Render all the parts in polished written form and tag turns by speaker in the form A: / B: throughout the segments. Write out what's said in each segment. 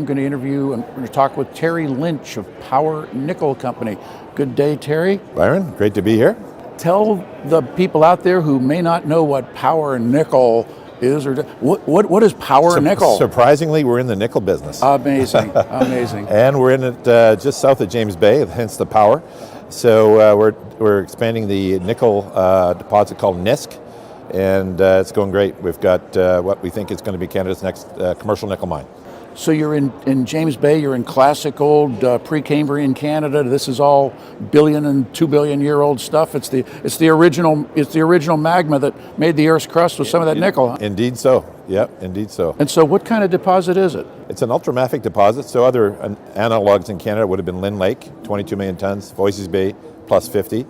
A: I'm going to interview and we're going to talk with Terry Lynch of Power Nickel Company. Good day, Terry.
B: Byron, great to be here.
A: Tell the people out there who may not know what Power Nickel is, or what is Power Nickel?
B: Surprisingly, we're in the nickel business.
A: Amazing, amazing.
B: And we're in it just south of James Bay, hence the power. So we're expanding the nickel deposit called Nisk, and it's going great. We've got what we think is going to be Canada's next commercial nickel mine.
A: So you're in James Bay, you're in classic old pre-Cambrian Canada. This is all billion and 2 billion year old stuff. It's the original magma that made the Earth's crust with some of that nickel. Huh?
B: Indeed so. Yep, indeed so.
A: And so what kind of deposit is it?
B: It's an ultramafic deposit, so other analogs in Canada would have been Lynn Lake, 22 million tons, Voisey's Bay, plus 50.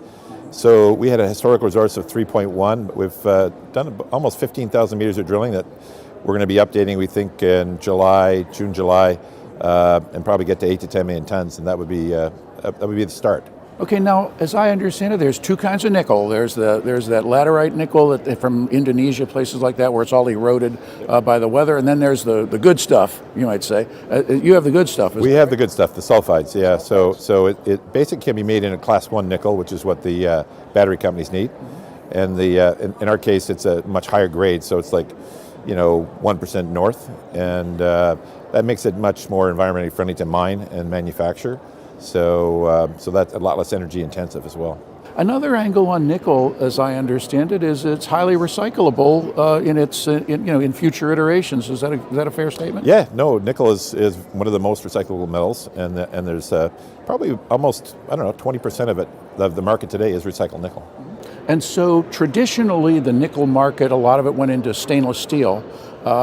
B: So we had a historical resource of 3.1. We've done almost 15,000 meters of drilling that we're going to be updating, we think, in June, July, and probably get to 8 to 10 million tons, and that would be the start.
A: Okay, now, as I understand it, there's two kinds of nickel. There's that laterite nickel from Indonesia, places like that, where it's all eroded by the weather, and then there's the good stuff, you might say. You have the good stuff.
B: We have the good stuff, the sulfides, yeah. So it basically can be made in a class 1 nickel, which is what the battery companies need, and in our case, it's a much higher grade, so it's like 1% north, and that makes it much more environmentally friendly to mine and manufacture. So that's a lot less energy intensive as well.
A: Another angle on nickel, as I understand it, is it's highly recyclable in future iterations. Is that a fair statement?
B: Yeah, no, nickel is one of the most recyclable metals, and there's probably almost 20% of the market today is recycled nickel.
A: And so traditionally, the nickel market, a lot of it went into stainless steel.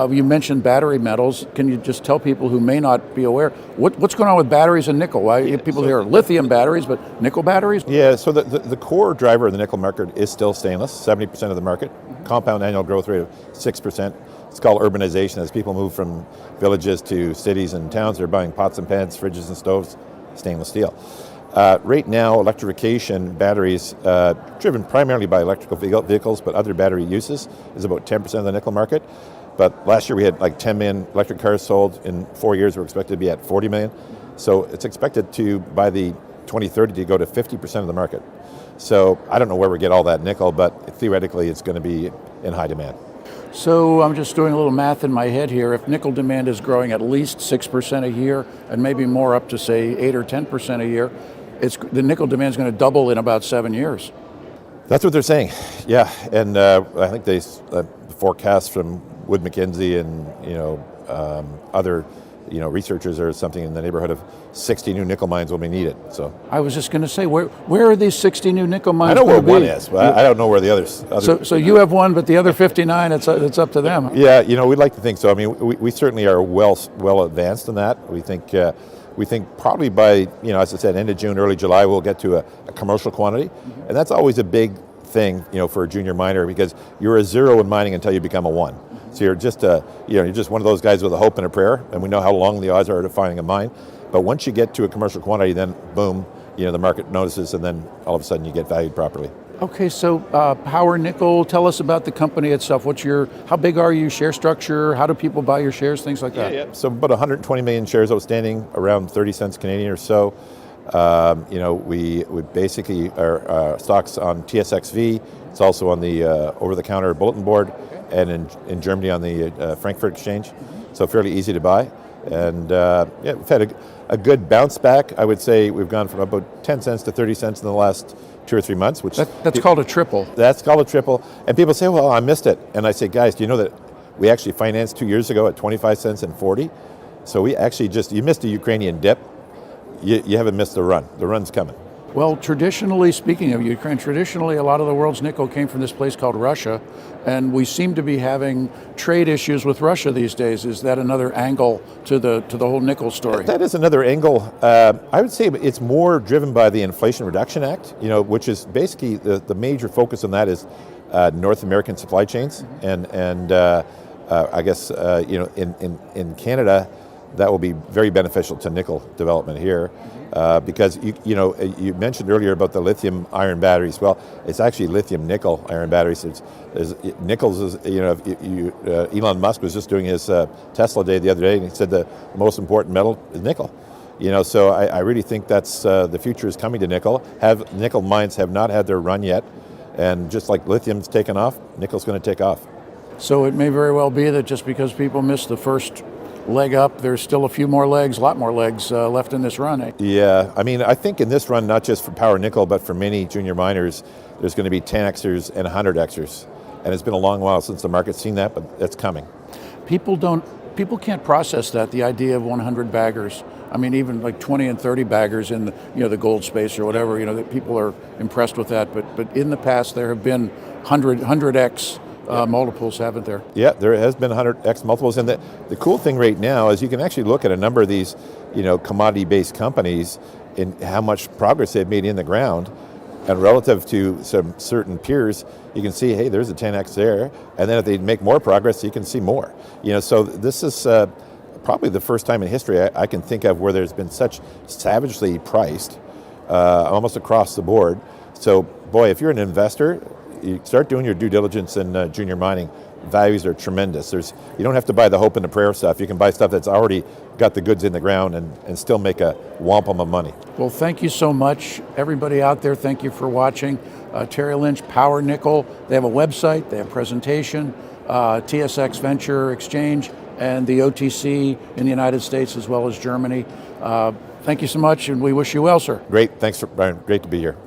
A: You mentioned battery metals. Can you just tell people who may not be aware, what's going on with batteries and nickel? People hear lithium batteries, but nickel batteries?
B: Yeah, so the core driver of the nickel market is still stainless, 70% of the market, compound annual growth rate of 6%. It's called urbanization. As people move from villages to cities and towns, they're buying pots and pans, fridges and stoves, stainless steel. Right now, electrification batteries, driven primarily by electrical vehicles, but other battery uses, is about 10% of the nickel market. But last year we had like 10 million electric cars sold. In 4 years, we're expected to be at 40 million. So it's expected to, by the 2030, to go to 50% of the market. So I don't know where we get all that nickel, but theoretically it's going to be in high demand.
A: So I'm just doing a little math in my head here. If nickel demand is growing at least 6% a year, and maybe more up to say 8 or 10% a year, the nickel demand is going to double in about 7 years.
B: That's what they're saying, yeah. And I think they forecast from Wood Mackenzie and other researchers are something in the neighborhood of 60 new nickel mines will be needed. So I
A: was just going to say, where are these 60 new nickel mines?
B: I know where one is, but I don't know where the others.
A: So you have one, but the other 59, it's up to them.
B: Yeah, we'd like to think so. I mean, we certainly are well advanced in that. We think probably by as I said, end of June, early July, we'll get to a commercial quantity, and that's always a big thing for a junior miner, because you're a zero in mining until you become a one. So you're just you're just one of those guys with a hope and a prayer, and we know how long the odds are to finding a mine. But once you get to a commercial quantity, then boom, the market notices, and then all of a sudden you get valued properly.
A: Okay, so Power Nickel, tell us about the company itself. How big are you, share structure, how do people buy your shares, things like that?
B: Yeah. So about 120 million shares outstanding, around 30 cents Canadian or so. We basically our stocks on TSXV. It's also on the over-the-counter bulletin board, and in Germany on the Frankfurt Exchange. So fairly easy to buy. And we've had a good bounce back. I would say we've gone from about 10 cents to 30 cents in the last 2 or 3 months.
A: That's called a triple.
B: That's called a triple. And people say, well, I missed it. And I say, guys, do you know that we actually financed 2 years ago at 25 cents and 40? So we actually you missed a Ukrainian dip. You haven't missed the run. The run's coming.
A: Well, traditionally, speaking of Ukraine, a lot of the world's nickel came from this place called Russia, and we seem to be having trade issues with Russia these days. Is that another angle to the whole nickel story?
B: That is another angle. I would say it's more driven by the Inflation Reduction Act, which is basically the major focus on that is North American supply chains, and I guess in Canada, that will be very beneficial to nickel development here. Because you mentioned earlier about the lithium-ion batteries. Well, it's actually lithium-nickel iron batteries. Nickels is, Elon Musk was just doing his Tesla day the other day, and he said the most important metal is nickel. So I really think that's the future is coming to nickel. Nickel mines have not had their run yet, and just like lithium's taken off, nickel's going to take off.
A: So it may very well be that just because people missed the first leg up, there's still a few more legs, a lot more legs left in this run.
B: Yeah, I mean, I think in this run, not just for Power Nickel, but for many junior miners, there's going to be 10Xers and 100Xers. And it's been a long while since the market's seen that, but it's coming.
A: People can't process that, the idea of 100 baggers. I mean, even like 20 and 30 baggers in the gold space or whatever, that people are impressed with that. But in the past, there have been 100x multiples, haven't there?
B: Yeah, there has been 100x multiples. And the cool thing right now is you can actually look at a number of these, commodity-based companies and how much progress they've made in the ground. And relative to some certain peers, you can see, hey, there's a 10x there. And then if they make more progress, you can see more. So this is probably the first time in history I can think of where there's been such savagely priced, almost across the board. So, boy, if you're an investor, you start doing your due diligence in junior mining. Values are tremendous. You don't have to buy the hope and the prayer stuff. You can buy stuff that's already got the goods in the ground and still make a wampum of money.
A: Well, thank you so much. Everybody out there, thank you for watching. Terry Lynch, Power Nickel. They have a website, they have presentation, TSX Venture Exchange, and the OTC in the United States as well as Germany. Thank you so much, and we wish you well, sir.
B: Great. Thanks, Byron. Great to be here.